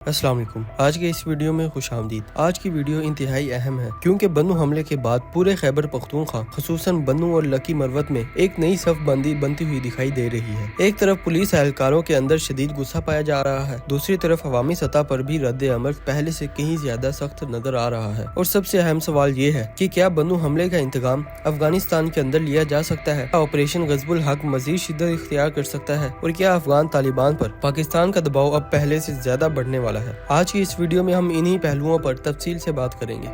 अस्सलाम वालेकुम। आज के इस वीडियो में खुश आमदीद। आज की वीडियो इंतहाई अहम है क्योंकि बन्नू हमले के बाद पूरे खैबर पख्तूनख्वा खसूसन बन्नू और लकी मरवत में एक नई सफ बंदी बनती हुई दिखाई दे रही है। एक तरफ पुलिस एहलकारों के अंदर शदीद गुस्सा पाया जा रहा है, दूसरी तरफ अवामी सतह पर भी रद्द अमल पहले से कहीं ज्यादा सख्त नजर आ रहा है। और सबसे अहम सवाल ये है कि क्या बन्नू हमले का इंतकाम अफगानिस्तान के अंदर लिया जा सकता है? क्या ऑपरेशन गजबुल हक मजीद शिद्दत इख्तियार कर सकता है? और क्या अफगान तालिबान पर पाकिस्तान का दबाव अब पहले से ज्यादा बढ़ने वाला है? आज की इस वीडियो में हम इन्हीं पहलुओं पर तफसील से बात करेंगे।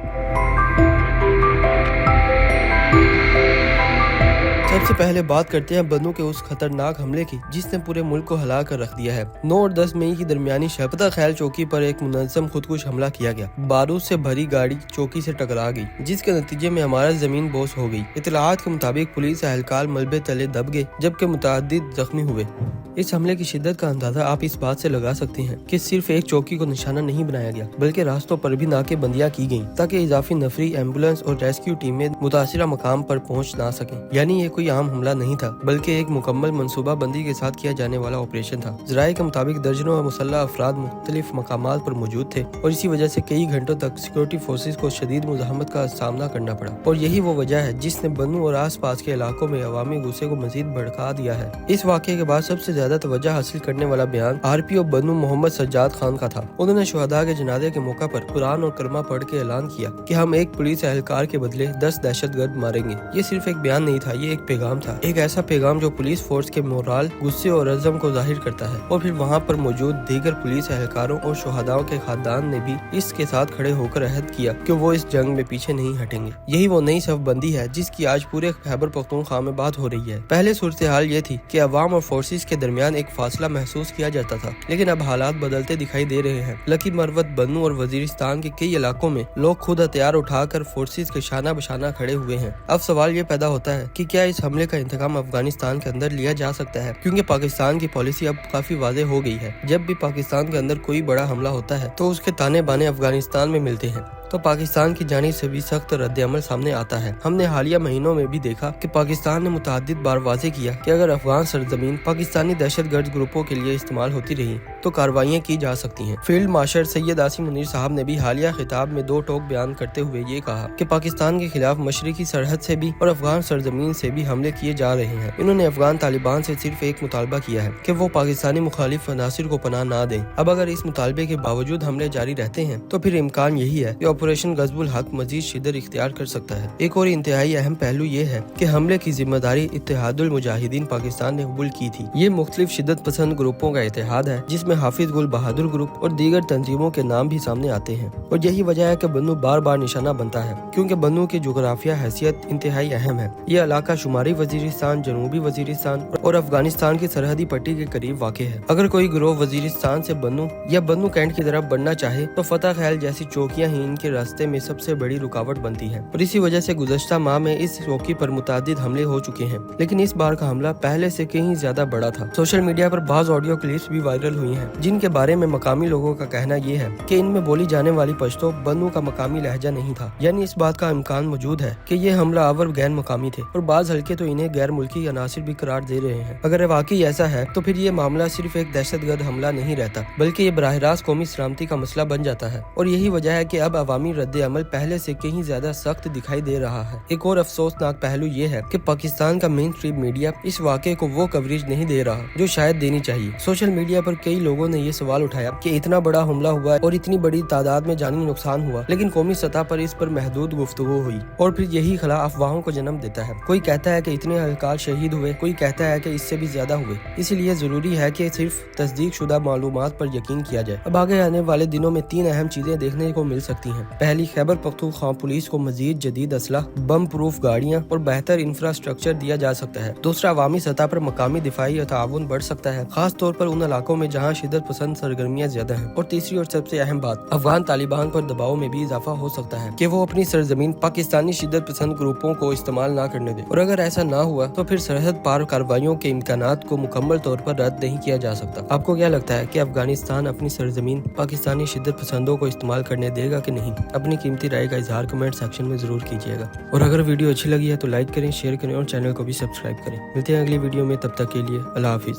सबसे पहले बात करते हैं बन्नू के उस खतरनाक हमले की जिसने पूरे मुल्क को हिला कर रख दिया है। 9 और 10 मई की दरमियानी शब पता खैल चौकी पर एक मुनज़्ज़म खुदकुश हमला किया गया। बारूद से भरी गाड़ी चौकी से टकरा गई जिसके नतीजे में हमारा जमीन बोस हो गई। इतलात के मुताबिक पुलिस एहलकार मलबे तले दब गए जबकि मुतअद्दिद जख्मी हुए। इस हमले की शिद्दत का अंदाजा आप इस बात से लगा सकते हैं कि सिर्फ एक चौकी को निशाना नहीं बनाया गया बल्कि रास्तों पर भी नाकेबंदियां की गईं ताकि इजाफी नफरी, एम्बुलेंस और रेस्क्यू टीमें मुतासिरा मकाम पर पहुंच ना सकें। यानी ये कोई आम हमला नहीं था बल्कि एक मुकम्मल मनसूबा बंदी के साथ किया जाने वाला ऑपरेशन था। ज़राए के मुताबिक दर्जनों मुसल्लह अफराद मुख्तलिफ मकामात पर मौजूद थे और इसी वजह से कई घंटों तक सिक्योरिटी फोर्सेज को शदीद मुज़ाहमत का सामना करना पड़ा। और यही वो वजह है जिसने बन्नू और आस पास के इलाकों में अवामी गुस्से को मजीद भड़का दिया है। इस वाक़े के बाद सबसे ज्यादा तवज्जो हासिल करने वाला बयान RPO बन्नू मोहम्मद सज्जाद खान का था। उन्होंने शुहदा के जनाजे के मौका पर कुरान और कलमा पढ़ के ऐलान किया कि हम एक पुलिस एहलकार के बदले 10 दहशतगर्द मारेंगे। ये सिर्फ एक बयान नहीं था, ये एक पैगाम था, एक ऐसा पैगाम जो पुलिस फोर्स के मोराल, गुस्से और अज़म को जाहिर करता है। और फिर वहाँ पर मौजूद दीगर पुलिस एहलकारों और शुहदाओं के खानदान ने भी इसके साथ खड़े होकर अहद किया कि वो इस जंग में पीछे नहीं हटेंगे। यही वो नई सफ बंदी है जिसकी आज पूरे खैबर पख्तूनख्वा में बात हो रही है। पहले सूरत हाल ये थी कि अवाम और फोर्सेस के दरमियान एक फासला महसूस किया जाता था, लेकिन अब हालात बदलते दिखाई दे रहे हैं। लकी मरवत, बन्नू और वजीरिस्तान के कई इलाकों में लोग खुद हथियार उठाकर फोर्सेस के शाना बशाना खड़े हुए हैं। अब सवाल ये पैदा होता है कि क्या इस हमले का इंतकाम अफगानिस्तान के अंदर लिया जा सकता है? क्योंकि पाकिस्तान की पॉलिसी अब काफी वाज़ेह हो गई है। जब भी पाकिस्तान के अंदर कोई बड़ा हमला होता है तो उसके ताने बाने अफगानिस्तान में मिलते हैं, तो पाकिस्तान की जानिब से भी सख्त रद्द अमल सामने आता है। हमने हालिया महीनों में भी देखा कि पाकिस्तान ने मुतअद्दिद बार वाज़ेह किया कि अगर अफगान सरजमीन पाकिस्तानी दहशतगर्द ग्रुपों के लिए इस्तेमाल होती रही तो कार्रवाइयाँ की जा सकती हैं। फील्ड मार्शल सैयद आसिम मुनीर साहब ने भी हालिया खिताब में 2 टोक बयान करते हुए ये कहा कि पाकिस्तान के खिलाफ मशरकी सरहद से भी और अफगान सरजमीन से भी हमले किए जा रहे हैं। इन्होंने अफगान तालिबान से सिर्फ एक मुतालबा किया है कि वो पाकिस्तानी मुखालिफ अनासिर को पनाह ना दें। अब अगर इस मुतालबे के बावजूद हमले जारी रहते हैं तो फिर इम्कान यही है कि ऑपरेशन गजबुल हक मजीद शिद्दत इख्तियार कर सकता है। एक और इंतहाई अहम पहलू ये है कि हमले की जिम्मेदारी इत्तेहादुल मुजाहिदीन पाकिस्तान ने कबूल की थी। ये मुख्तलिफ शिद्दत पसंद ग्रुपों का इत्तेहाद है जिसमें हाफिज गुल बहादुर ग्रुप और दीगर तंजीमों के नाम भी सामने आते हैं। और यही वजह है कि बन्नू बार बार निशाना बनता है क्योंकि बन्नू की जोग्राफिया हैसियत इंतहाई अहम है। ये इलाका शुमारी वजीरिस्तान, जनूबी वजीरिस्तान और अफगानिस्तान की सरहदी पट्टी के करीब वाक़ है। अगर कोई गिरोह वजीरिस्तान से बन्नू या बन्नू कैंट की तरफ बढ़ना चाहे तो फतह खैल जैसी चौकियां ही इनके रास्ते में सबसे बड़ी रुकावट बनती है। और इसी वजह से गुज़श्ता माह में इस चौकी पर मुतअद्दिद हमले हो चुके हैं, लेकिन इस बार का हमला पहले से कहीं ज्यादा बड़ा था। सोशल मीडिया पर बाज़ ऑडियो क्लिप्स भी वायरल हुई हैं जिनके बारे में मकामी लोगों का कहना ये है कि इनमें बोली जाने वाली पश्तो बन्नू का मकामी लहजा नहीं था। यानी इस बात का इम्कान मौजूद है कि ये हमला आवर गैर मकामी थे और बाज़ हल्के तो इन्हें गैर मुल्की अनासिर भी करार दे रहे हैं। अगर वाकई ऐसा है तो फिर ये मामला सिर्फ एक दहशतगर्द हमला नहीं रहता बल्कि ये बराह रास्त कौमी सलामती का मसला बन जाता है। और यही वजह है कि अब अवामी रद्द अमल पहले से कहीं ज्यादा सख्त दिखाई दे रहा है। एक और अफसोसनाक पहलू ये है कि पाकिस्तान का मेन स्ट्रीम मीडिया इस वाक़े को वो कवरेज नहीं दे रहा जो शायद देनी चाहिए। सोशल मीडिया पर कई लोगों ने ये सवाल उठाया कि इतना बड़ा हमला हुआ और इतनी बड़ी तादाद में जानी नुकसान हुआ, लेकिन कौमी सतह पर इस पर महदूद गुफ्तगू हुई। और फिर यही खला अफवाहों को जन्म देता है। कोई कहता है कि इतने एहलकार शहीद हुए, कोई कहता है कि इससे भी ज्यादा हुए। इसलिए जरूरी है कि सिर्फ तस्दीक शुदा मालूमात पर यकीन किया जाए। अब आगे आने वाले दिनों में 3 अहम चीजें देखने को मिल सकती हैं। पहली, खैबर पख्तूनख्वा पुलिस को मजीद जदीद असला, बम प्रूफ गाड़ियाँ और बेहतर इंफ्रास्ट्रक्चर दिया जा सकता है। दूसरा, अवामी सतह पर मकामी दिफाई ताउन बढ़ सकता है, खास तौर पर उन इलाकों में जहाँ शिद्दत पसंद सरगर्मियाँ ज्यादा हैं। और तीसरी और सबसे अहम बात, अफगान तालिबान पर दबाव में भी इजाफा हो सकता है कि वो अपनी सरजमीन पाकिस्तानी शिद्दत पसंद ग्रुपों को इस्तेमाल ना करने दे। और अगर ऐसा ना हुआ तो फिर सरहद पार कार्रवाइयों के इम्कानात को मुकम्मल तौर पर रद्द नहीं किया जा सकता। आपको क्या लगता है कि अफगानिस्तान अपनी सरजमीन पाकिस्तानी शिद्दत पसंदों को इस्तेमाल करने देगा कि नहीं? अपनी कीमती राय का इजहार कमेंट सेक्शन में जरूर कीजिएगा। और अगर वीडियो अच्छी लगी है तो लाइक करें, शेयर करें और चैनल को भी सब्सक्राइब करें। मिलते हैं अगली वीडियो में, तब तक के लिए अल्लाह हाफिज।